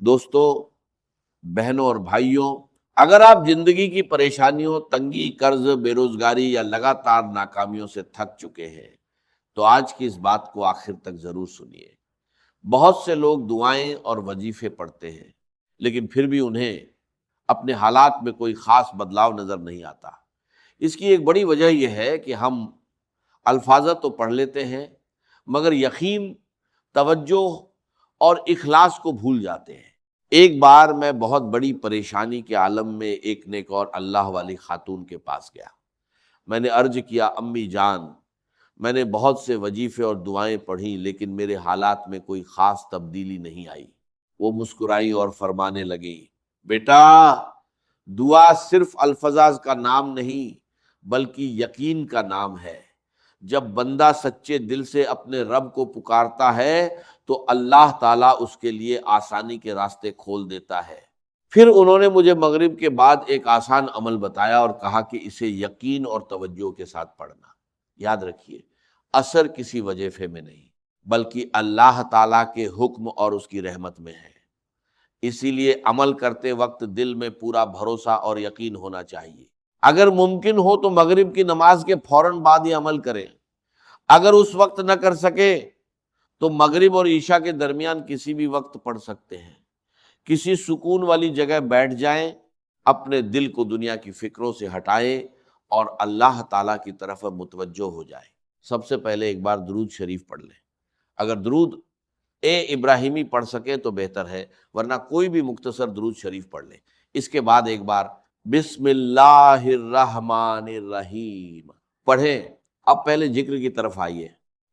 دوستو، بہنوں اور بھائیوں، اگر آپ زندگی کی پریشانیوں، تنگی، قرض، بے روزگاری یا لگاتار ناکامیوں سے تھک چکے ہیں تو آج کی اس بات کو آخر تک ضرور سنیے۔ بہت سے لوگ دعائیں اور وظیفے پڑھتے ہیں، لیکن پھر بھی انہیں اپنے حالات میں کوئی خاص بدلاؤ نظر نہیں آتا۔ اس کی ایک بڑی وجہ یہ ہے کہ ہم الفاظ تو پڑھ لیتے ہیں، مگر یقین، توجہ اور اخلاص کو بھول جاتے ہیں۔ ایک بار میں بہت بڑی پریشانی کے عالم میں ایک نیک اور اللہ والی خاتون کے پاس گیا۔ میں نے عرض کیا، امی جان، میں نے بہت سے وظیفے اور دعائیں پڑھی لیکن میرے حالات میں کوئی خاص تبدیلی نہیں آئی۔ وہ مسکرائی اور فرمانے لگی، بیٹا، دعا صرف الفاظ کا نام نہیں بلکہ یقین کا نام ہے۔ جب بندہ سچے دل سے اپنے رب کو پکارتا ہے تو اللہ تعالیٰ اس کے لیے آسانی کے راستے کھول دیتا ہے۔ پھر انہوں نے مجھے مغرب کے بعد ایک آسان عمل بتایا اور کہا کہ اسے یقین اور توجہ کے ساتھ پڑھنا۔ یاد رکھیے، اثر کسی وظیفے میں نہیں بلکہ اللہ تعالیٰ کے حکم اور اس کی رحمت میں ہے۔ اسی لیے عمل کرتے وقت دل میں پورا بھروسہ اور یقین ہونا چاہیے۔ اگر ممکن ہو تو مغرب کی نماز کے فوراً بعد یہ عمل کریں۔ اگر اس وقت نہ کر سکے تو مغرب اور عشاء کے درمیان کسی بھی وقت پڑھ سکتے ہیں۔ کسی سکون والی جگہ بیٹھ جائیں، اپنے دل کو دنیا کی فکروں سے ہٹائیں اور اللہ تعالیٰ کی طرف متوجہ ہو جائیں۔ سب سے پہلے ایک بار درود شریف پڑھ لیں۔ اگر درود ابراہیمی پڑھ سکیں تو بہتر ہے، ورنہ کوئی بھی مختصر درود شریف پڑھ لیں۔ اس کے بعد ایک بار بسم اللہ الرحمن الرحیم پڑھیں۔ اب پہلے ذکر کی طرف آئیے،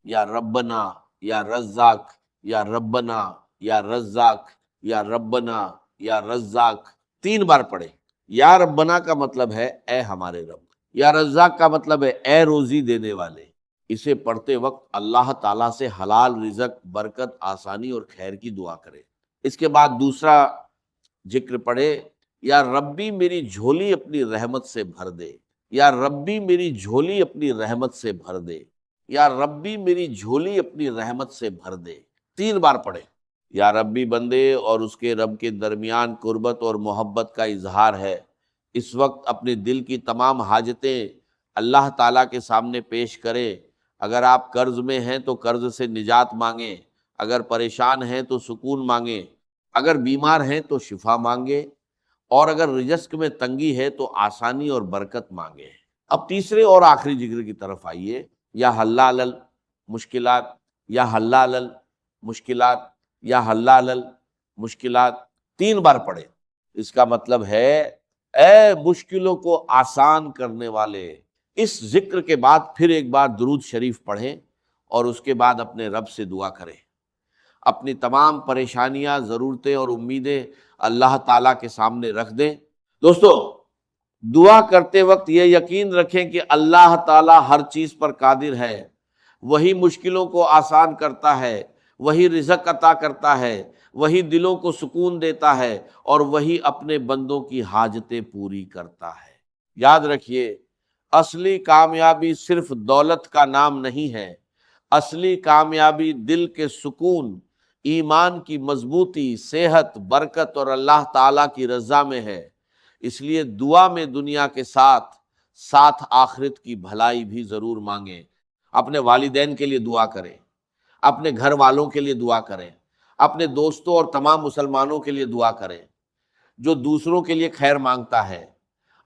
یا ربنا، یا رزاق، یا ربنا، یا رزاق، یا ربنا، یا رزاق 3 بار پڑھیں۔ یا ربنا کا مطلب ہے اے ہمارے رب، یا رزاق کا مطلب ہے اے روزی دینے والے۔ اسے پڑھتے وقت اللہ تعالیٰ سے حلال رزق، برکت، آسانی اور خیر کی دعا کرے۔ اس کے بعد دوسرا ذکر پڑھے، یا ربی میری جھولی اپنی رحمت سے بھر دے، یا ربی میری جھولی اپنی رحمت سے بھر دے، یا ربی میری جھولی اپنی رحمت سے بھر دے 3 بار پڑھے۔ یا ربی بندے اور اس کے رب کے درمیان قربت اور محبت کا اظہار ہے۔ اس وقت اپنے دل کی تمام حاجتیں اللہ تعالیٰ کے سامنے پیش کریں۔ اگر آپ قرض میں ہیں تو قرض سے نجات مانگیں، اگر پریشان ہیں تو سکون مانگیں، اگر بیمار ہیں تو شفا مانگیں، اور اگر رزق میں تنگی ہے تو آسانی اور برکت مانگیں۔ اب تیسرے اور آخری ذکر کی طرف آئیے، یا حلال المشکلات، یا حلال المشکلات، یا حلال المشکلات 3 بار پڑھیں۔ اس کا مطلب ہے اے مشکلوں کو آسان کرنے والے۔ اس ذکر کے بعد پھر ایک بار درود شریف پڑھیں اور اس کے بعد اپنے رب سے دعا کریں۔ اپنی تمام پریشانیاں، ضرورتیں اور امیدیں اللہ تعالیٰ کے سامنے رکھ دیں۔ دوستو، دعا کرتے وقت یہ یقین رکھیں کہ اللہ تعالیٰ ہر چیز پر قادر ہے۔ وہی مشکلوں کو آسان کرتا ہے، وہی رزق عطا کرتا ہے، وہی دلوں کو سکون دیتا ہے، اور وہی اپنے بندوں کی حاجتیں پوری کرتا ہے۔ یاد رکھیے، اصلی کامیابی صرف دولت کا نام نہیں ہے۔ اصلی کامیابی دل کے سکون، ایمان کی مضبوطی، صحت، برکت اور اللہ تعالیٰ کی رضا میں ہے۔ اس لیے دعا میں دنیا کے ساتھ ساتھ آخرت کی بھلائی بھی ضرور مانگیں۔ اپنے والدین کے لیے دعا کریں، اپنے گھر والوں کے لیے دعا کریں، اپنے دوستوں اور تمام مسلمانوں کے لیے دعا کریں۔ جو دوسروں کے لیے خیر مانگتا ہے،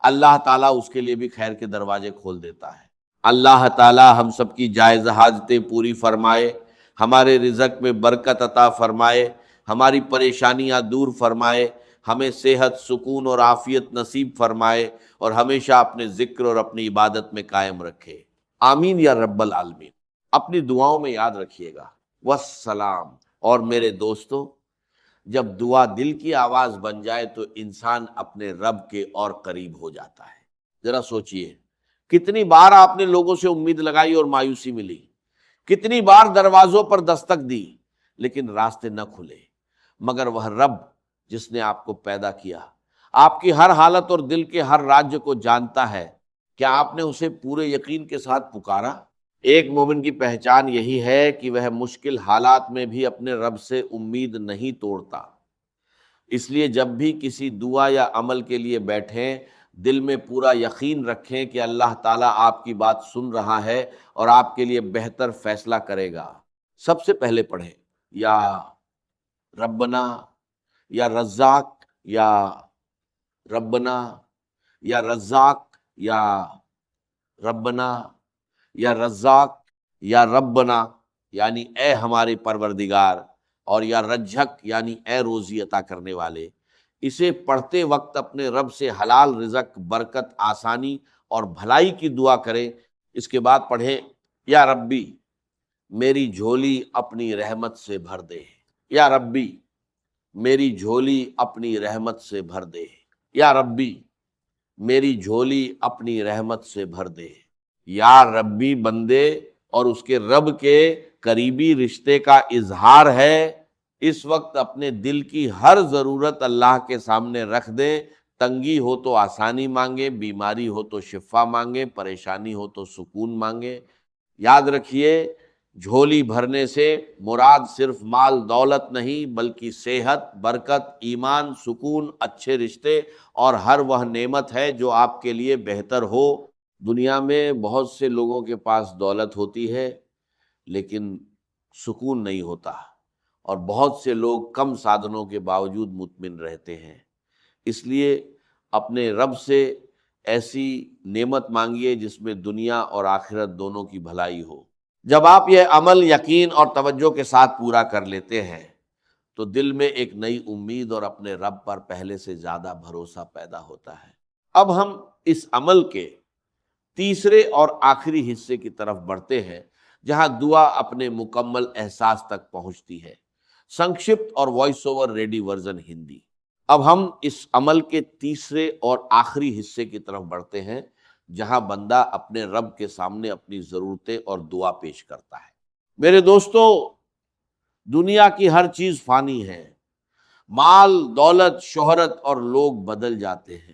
اللہ تعالیٰ اس کے لیے بھی خیر کے دروازے کھول دیتا ہے۔ اللہ تعالیٰ ہم سب کی جائز حاجتیں پوری فرمائے، ہمارے رزق میں برکت عطا فرمائے، ہماری پریشانیاں دور فرمائے، ہمیں صحت، سکون اور عافیت نصیب فرمائے، اور ہمیشہ اپنے ذکر اور اپنی عبادت میں قائم رکھے۔ آمین یا رب العالمین۔ اپنی دعاؤں میں یاد رکھیے گا۔ والسلام۔ اور میرے دوستو، جب دعا دل کی آواز بن جائے تو انسان اپنے رب کے اور قریب ہو جاتا ہے۔ ذرا سوچئے، کتنی بار آپ نے لوگوں سے امید لگائی اور مایوسی ملی، کتنی بار دروازوں پر دستک دی لیکن راستے نہ کھلے، مگر وہ رب جس نے آپ کو پیدا کیا، آپ کی ہر حالت اور دل کے ہر راز کو جانتا ہے، کیا آپ نے اسے پورے یقین کے ساتھ پکارا؟ ایک مومن کی پہچان یہی ہے کہ وہ مشکل حالات میں بھی اپنے رب سے امید نہیں توڑتا۔ اس لیے جب بھی کسی دعا یا عمل کے لیے بیٹھیں، دل میں پورا یقین رکھیں کہ اللہ تعالیٰ آپ کی بات سن رہا ہے اور آپ کے لیے بہتر فیصلہ کرے گا۔ سب سے پہلے پڑھیں یا ربنا، یا رزاق، یا ربنا، یا رزاق، یا ربنا، یا رزاق، یا ربنا یعنی اے ہمارے پروردگار، اور یا رجھک یعنی اے روزی عطا کرنے والے۔ اسے پڑھتے وقت اپنے رب سے حلال رزق، برکت، آسانی اور بھلائی کی دعا کریں۔ اس کے بعد پڑھیں یا ربی میری جھولی اپنی رحمت سے بھر دے، یا ربی میری جھولی اپنی رحمت سے بھر دے، یا ربی میری جھولی اپنی رحمت سے بھر دے۔ یا ربی بندے اور اس کے رب کے قریبی رشتے کا اظہار ہے۔ اس وقت اپنے دل کی ہر ضرورت اللہ کے سامنے رکھ دیں۔ تنگی ہو تو آسانی مانگے، بیماری ہو تو شفا مانگے، پریشانی ہو تو سکون مانگے۔ یاد رکھیے، جھولی بھرنے سے مراد صرف مال دولت نہیں، بلکہ صحت، برکت، ایمان، سکون، اچھے رشتے اور ہر وہ نعمت ہے جو آپ کے لیے بہتر ہو۔ دنیا میں بہت سے لوگوں کے پاس دولت ہوتی ہے لیکن سکون نہیں ہوتا، اور بہت سے لوگ کم سادھنوں کے باوجود مطمئن رہتے ہیں۔ اس لیے اپنے رب سے ایسی نعمت مانگیے جس میں دنیا اور آخرت دونوں کی بھلائی ہو۔ جب آپ یہ عمل یقین اور توجہ کے ساتھ پورا کر لیتے ہیں تو دل میں ایک نئی امید اور اپنے رب پر پہلے سے زیادہ بھروسہ پیدا ہوتا ہے۔ اب ہم اس عمل کے تیسرے اور آخری حصے کی طرف بڑھتے ہیں، جہاں دعا اپنے مکمل احساس تک پہنچتی ہے۔ سنکشپت اور voice over ready version Hindi. اب ہم اس عمل کے تیسرے اور آخری حصے کی طرف بڑھتے ہیں، جہاں بندہ اپنے رب کے سامنے اپنی ضرورتیں اور دعا پیش کرتا ہے۔ میرے دوستو، دنیا کی ہر چیز فانی ہے، مال، دولت، شہرت اور لوگ بدل جاتے ہیں،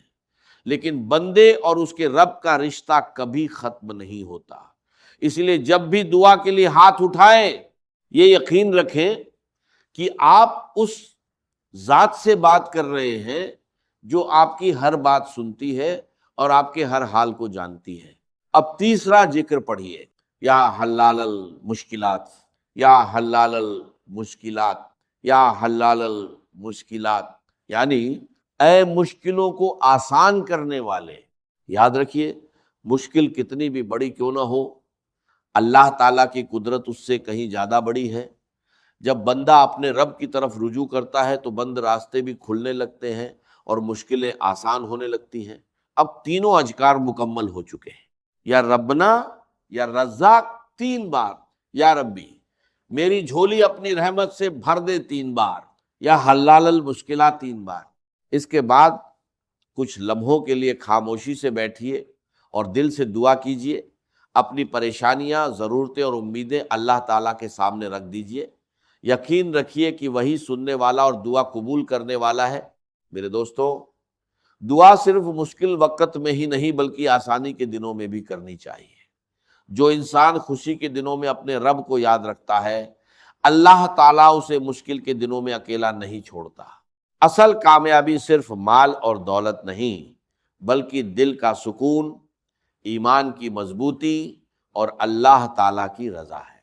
لیکن بندے اور اس کے رب کا رشتہ کبھی ختم نہیں ہوتا۔ اس لیے جب بھی دعا کے لیے ہاتھ اٹھائیں، یہ یقین رکھیں کہ آپ اس ذات سے بات کر رہے ہیں جو آپ کی ہر بات سنتی ہے اور آپ کے ہر حال کو جانتی ہے۔ اب تیسرا ذکر پڑھیے، یا حلال المشکلات، یا حلال المشکلات، یا حلال المشکلات یعنی اے مشکلوں کو آسان کرنے والے۔ یاد رکھیے، مشکل کتنی بھی بڑی کیوں نہ ہو، اللہ تعالیٰ کی قدرت اس سے کہیں زیادہ بڑی ہے۔ جب بندہ اپنے رب کی طرف رجوع کرتا ہے تو بند راستے بھی کھلنے لگتے ہیں اور مشکلیں آسان ہونے لگتی ہیں۔ اب تینوں اذکار مکمل ہو چکے ہیں، یا ربنا، یا رزاق 3 بار، یا ربی میری جھولی اپنی رحمت سے بھر دے 3 بار، یا حلال المشکلات 3 بار۔ اس کے بعد کچھ لمحوں کے لیے خاموشی سے بیٹھیے اور دل سے دعا کیجیے۔ اپنی پریشانیاں، ضرورتیں اور امیدیں اللہ تعالیٰ کے سامنے رکھ دیجیے۔ یقین رکھیے کہ وہی سننے والا اور دعا قبول کرنے والا ہے۔ میرے دوستو، دعا صرف مشکل وقت میں ہی نہیں بلکہ آسانی کے دنوں میں بھی کرنی چاہیے۔ جو انسان خوشی کے دنوں میں اپنے رب کو یاد رکھتا ہے، اللہ تعالیٰ اسے مشکل کے دنوں میں اکیلا نہیں چھوڑتا۔ اصل کامیابی صرف مال اور دولت نہیں بلکہ دل کا سکون، ایمان کی مضبوطی اور اللہ تعالیٰ کی رضا ہے۔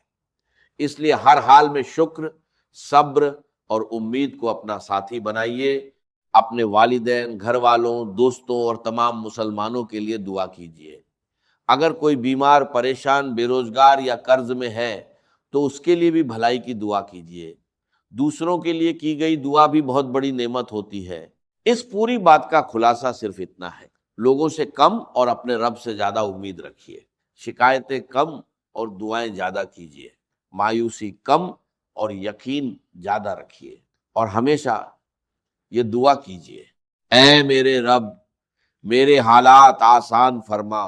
اس لیے ہر حال میں شکر، صبر اور امید کو اپنا ساتھی بنائیے۔ اپنے والدین، گھر والوں، دوستوں اور تمام مسلمانوں کے لیے دعا کیجیے۔ اگر کوئی بیمار، پریشان، بے روزگار یا قرض میں ہے تو اس کے لیے بھی بھلائی کی دعا کیجیے۔ دوسروں کے لیے کی گئی دعا بھی بہت بڑی نعمت ہوتی ہے۔ اس پوری بات کا خلاصہ صرف اتنا ہے، لوگوں سے کم اور اپنے رب سے زیادہ امید رکھیے، شکایتیں کم اور دعائیں زیادہ کیجیے، مایوسی کم اور یقین زیادہ رکھیے، اور ہمیشہ یہ دعا کیجیے، اے میرے رب میرے حالات آسان فرما،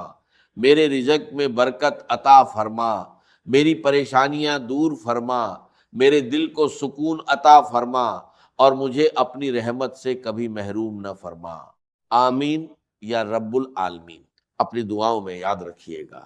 میرے رزق میں برکت عطا فرما، میری پریشانیاں دور فرما، میرے دل کو سکون عطا فرما اور مجھے اپنی رحمت سے کبھی محروم نہ فرما۔ آمین یا رب العالمین۔ اپنی دعاؤں میں یاد رکھیے گا۔